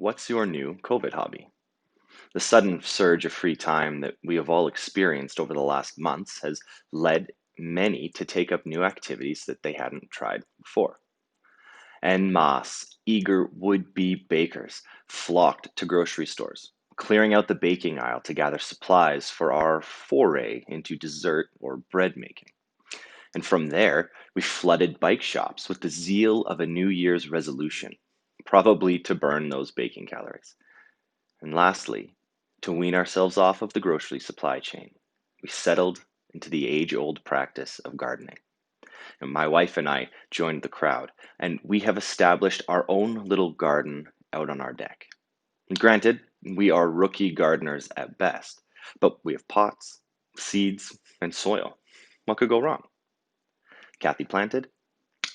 What's your new COVID hobby? The sudden surge of free time that we have all experienced over the last months has led many to take up new activities that they hadn't tried before. En masse, eager would-be bakers flocked to grocery stores, clearing out the baking aisle to gather supplies for our foray into dessert or bread making. And from there, we flooded bike shops with the zeal of a New Year's resolution, probably to burn those baking calories. And lastly, to wean ourselves off of the grocery supply chain, we settled into the age-old practice of gardening. And my wife and I joined the crowd, and we have established our own little garden out on our deck. And granted, we are rookie gardeners at best, but we have pots, seeds, and soil. What could go wrong? Kathy planted,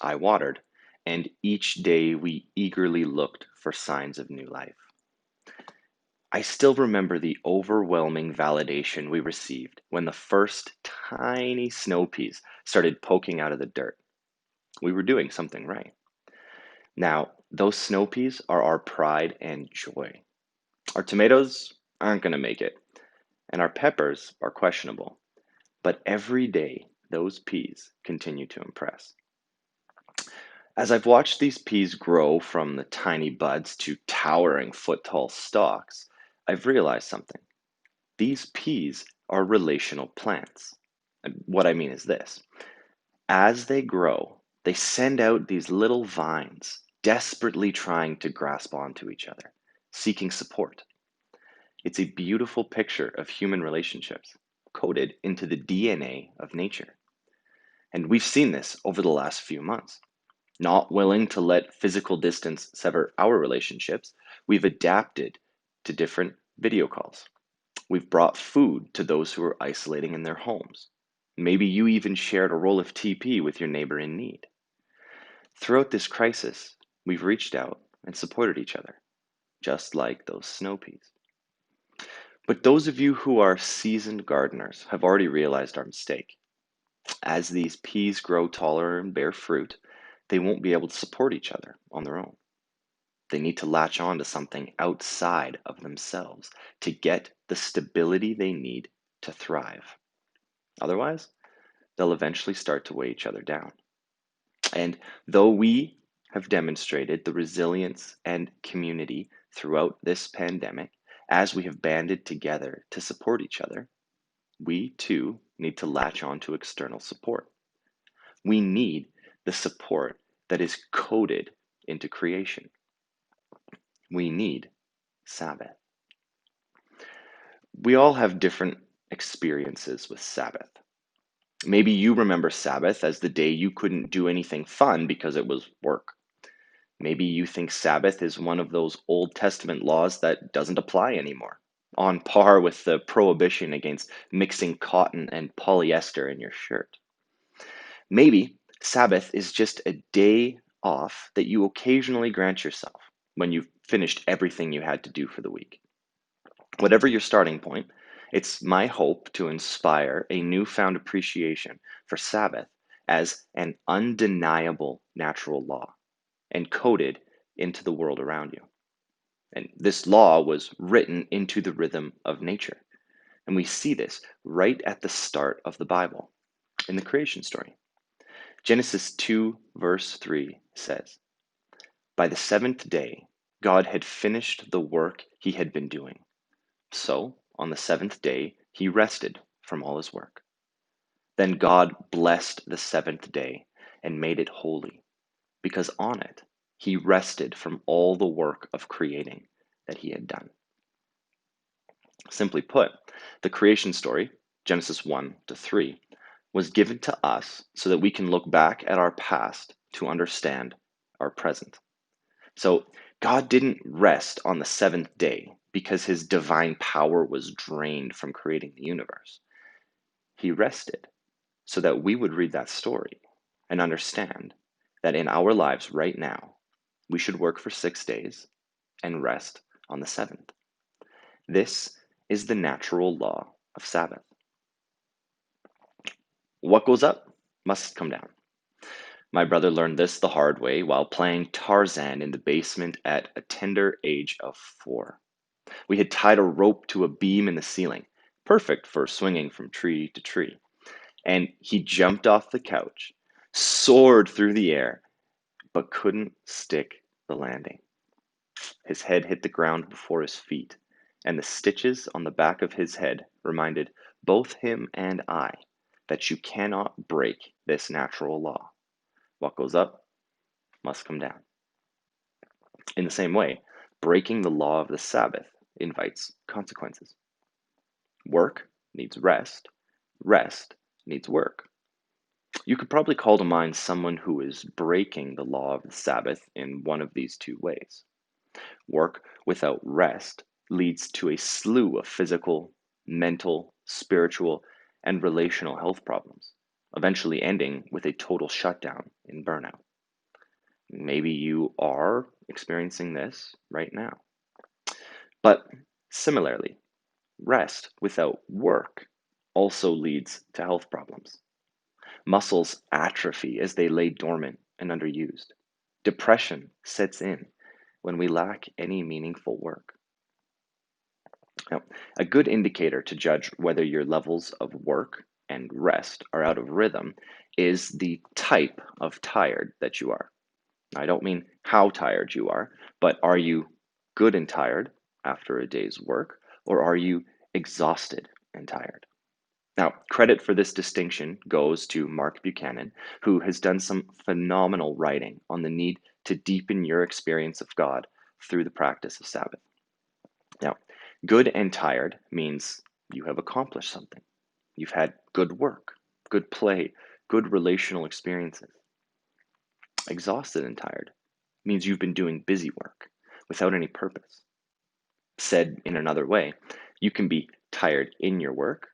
I watered, and each day we eagerly looked for signs of new life. I still remember the overwhelming validation we received when the first tiny snow peas started poking out of the dirt. We were doing something right. Now, those snow peas are our pride and joy. Our tomatoes aren't going to make it, and our peppers are questionable. But every day, those peas continue to impress. As I've watched these peas grow from the tiny buds to towering foot-tall stalks, I've realized something. These peas are relational plants. And what I mean is this. As they grow, they send out these little vines, desperately trying to grasp onto each other, seeking support. It's a beautiful picture of human relationships, coded into the DNA of nature. And we've seen this over the last few months. Not willing to let physical distance sever our relationships, we've adapted to different video calls. We've brought food to those who are isolating in their homes. Maybe you even shared a roll of TP with your neighbor in need. Throughout this crisis, we've reached out and supported each other, just like those snow peas. But those of you who are seasoned gardeners have already realized our mistake. As these peas grow taller and bear fruit, they won't be able to support each other on their own. They need to latch on to something outside of themselves to get the stability they need to thrive. Otherwise, they'll eventually start to weigh each other down. And though we have demonstrated the resilience and community throughout this pandemic, as we have banded together to support each other, we too need to latch on to external support. We need the support that is coded into creation. We need Sabbath. We all have different experiences with Sabbath. Maybe you remember Sabbath as the day you couldn't do anything fun because it was work. Maybe you think Sabbath is one of those Old Testament laws that doesn't apply anymore, on par with the prohibition against mixing cotton and polyester in your shirt. Maybe Sabbath is just a day off that you occasionally grant yourself when you've finished everything you had to do for the week. Whatever your starting point, it's my hope to inspire a newfound appreciation for Sabbath as an undeniable natural law encoded into the world around you. And this law was written into the rhythm of nature. And we see this right at the start of the Bible in the creation story. Genesis 2, verse 3 says, By the seventh day, God had finished the work he had been doing. So, on the seventh day, he rested from all his work. Then God blessed the seventh day and made it holy, because on it he rested from all the work of creating that he had done. Simply put, the creation story, Genesis 1 to 3, was given to us so that we can look back at our past to understand our present. So God didn't rest on the seventh day because his divine power was drained from creating the universe. He rested so that we would read that story and understand that in our lives right now, we should work for 6 days and rest on the seventh. This is the natural law of Sabbath. What goes up must come down. My brother learned this the hard way while playing Tarzan in the basement at a tender age of 4. We had tied a rope to a beam in the ceiling, perfect for swinging from tree to tree, and he jumped off the couch, soared through the air, but couldn't stick the landing. His head hit the ground before his feet, and the stitches on the back of his head reminded both him and I that you cannot break this natural law. What goes up must come down. In the same way, breaking the law of the Sabbath invites consequences. Work needs rest, rest needs work. You could probably call to mind someone who is breaking the law of the Sabbath in one of these two ways. Work without rest leads to a slew of physical, mental, spiritual, and relational health problems, eventually ending with a total shutdown in burnout. Maybe you are experiencing this right now. But similarly, rest without work also leads to health problems. Muscles atrophy as they lay dormant and underused. Depression sets in when we lack any meaningful work. Now, a good indicator to judge whether your levels of work and rest are out of rhythm is the type of tired that you are. I don't mean how tired you are, but are you good and tired after a day's work, or are you exhausted and tired? Now, credit for this distinction goes to Mark Buchanan, who has done some phenomenal writing on the need to deepen your experience of God through the practice of Sabbath. Now, good and tired means you have accomplished something. You've had good work, good play, good relational experiences. Exhausted and tired means you've been doing busy work without any purpose. Said in another way, you can be tired in your work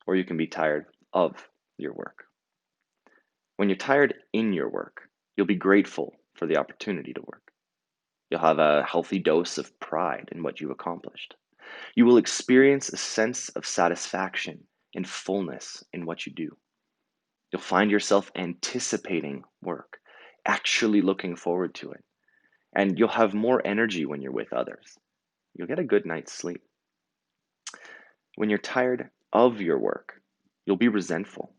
or you can be tired of your work. When you're tired in your work, you'll be grateful for the opportunity to work. You'll have a healthy dose of pride in what you've accomplished. You will experience a sense of satisfaction and fullness in what you do. You'll find yourself anticipating work, actually looking forward to it, and you'll have more energy when you're with others. You'll get a good night's sleep. When you're tired of your work, you'll be resentful.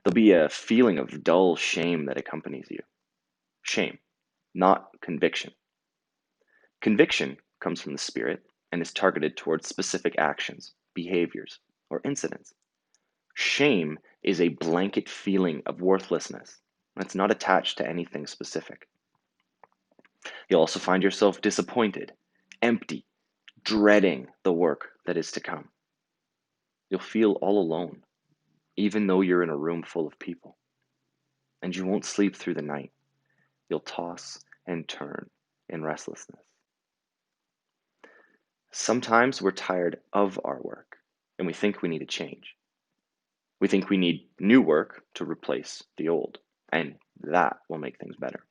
There'll be a feeling of dull shame that accompanies you. Shame, not conviction. Conviction comes from the Spirit and is targeted towards specific actions, behaviors, or incidents. Shame is a blanket feeling of worthlessness that's not attached to anything specific. You'll also find yourself disappointed, empty, dreading the work that is to come. You'll feel all alone, even though you're in a room full of people. And you won't sleep through the night. You'll toss and turn in restlessness. Sometimes we're tired of our work and we think we need a change. We think we need new work to replace the old, and that will make things better.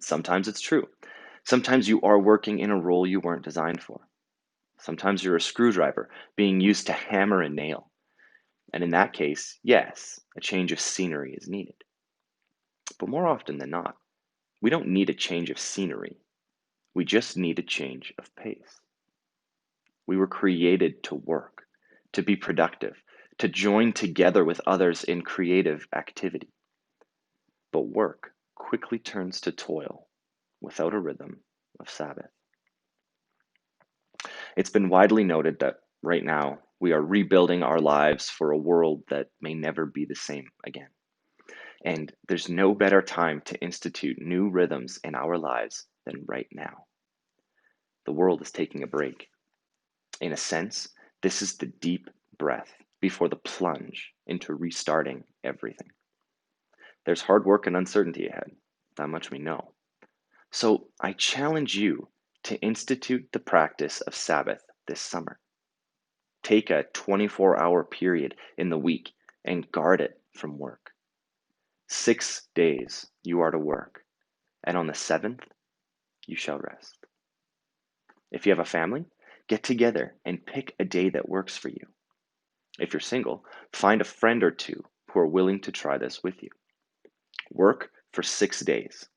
Sometimes it's true. Sometimes you are working in a role you weren't designed for. Sometimes you're a screwdriver being used to hammer a nail. And in that case, yes, a change of scenery is needed. But more often than not, we don't need a change of scenery. We just need a change of pace. We were created to work, to be productive, to join together with others in creative activity. But work quickly turns to toil without a rhythm of Sabbath. It's been widely noted that right now we are rebuilding our lives for a world that may never be the same again. And there's no better time to institute new rhythms in our lives than right now. The world is taking a break. In a sense, this is the deep breath before the plunge into restarting everything. There's hard work and uncertainty ahead, that much we know. So I challenge you to institute the practice of Sabbath this summer. Take a 24-hour period in the week and guard it from work. 6 days you are to work, and on the seventh you shall rest. If you have a family, get together and pick a day that works for you. If you're single, find a friend or two who are willing to try this with you. Work for 6 days,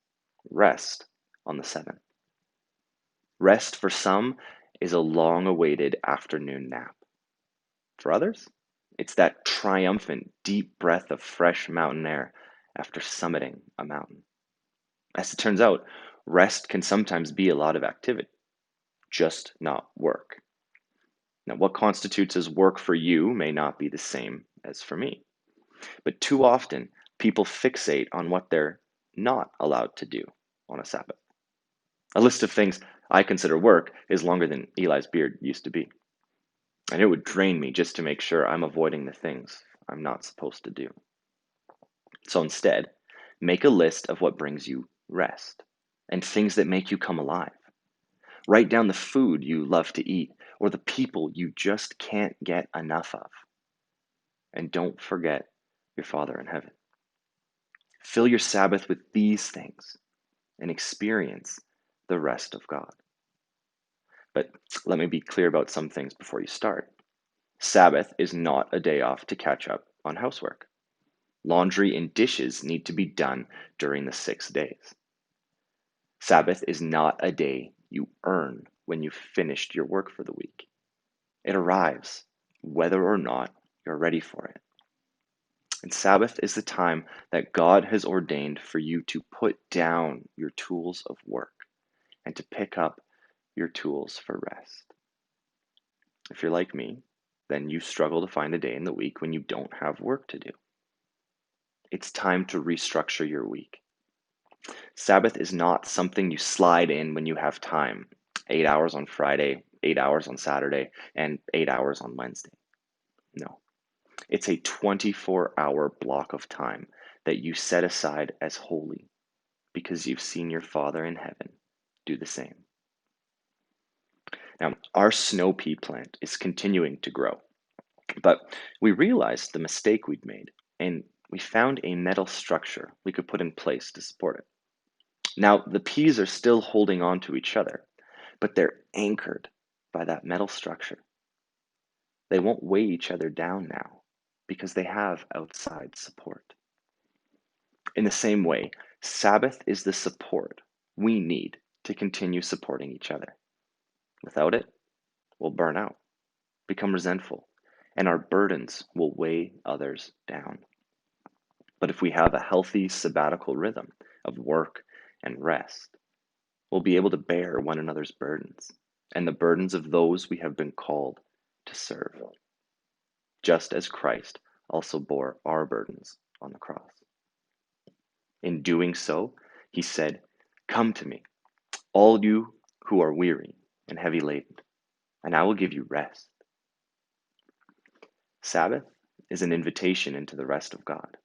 rest on the seventh. Rest for some is a long awaited afternoon nap. For others, it's that triumphant, deep breath of fresh mountain air after summiting a mountain. As it turns out, rest can sometimes be a lot of activity, just not work. Now, what constitutes as work for you may not be the same as for me, but too often people fixate on what they're not allowed to do on a Sabbath. A list of things I consider work is longer than Eli's beard used to be, and it would drain me just to make sure I'm avoiding the things I'm not supposed to do. So instead, make a list of what brings you rest and things that make you come alive. Write down the food you love to eat or the people you just can't get enough of. And don't forget your Father in heaven. Fill your Sabbath with these things and experience the rest of God. But let me be clear about some things before you start. Sabbath is not a day off to catch up on housework. Laundry and dishes need to be done during the 6 days. Sabbath is not a day you earn when you've finished your work for the week. It arrives whether or not you're ready for it. And Sabbath is the time that God has ordained for you to put down your tools of work and to pick up your tools for rest. If you're like me, then you struggle to find a day in the week when you don't have work to do. It's time to restructure your week. Sabbath is not something you slide in when you have time. 8 hours on Friday, 8 hours on Saturday, and 8 hours on Wednesday. No, it's a 24-hour block of time that you set aside as holy because you've seen your Father in heaven do the same. Now, our snow pea plant is continuing to grow, but we realized the mistake we'd made and we found a metal structure we could put in place to support it. Now, the peas are still holding on to each other, but they're anchored by that metal structure. They won't weigh each other down now because they have outside support. In the same way, Sabbath is the support we need to continue supporting each other. Without it, we'll burn out, become resentful, and our burdens will weigh others down. But if we have a healthy sabbatical rhythm of work and rest, we'll be able to bear one another's burdens and the burdens of those we have been called to serve, just as Christ also bore our burdens on the cross. In doing so, he said, "Come to me, all you who are weary and heavy laden, and I will give you rest." Sabbath is an invitation into the rest of God.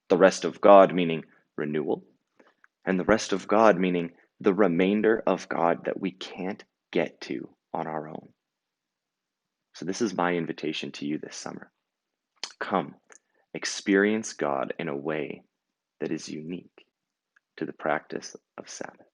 The rest of God meaning renewal, and the rest of God meaning the remainder of God that we can't get to on our own. So this is my invitation to you this summer. Come, experience God in a way that is unique to the practice of Sabbath.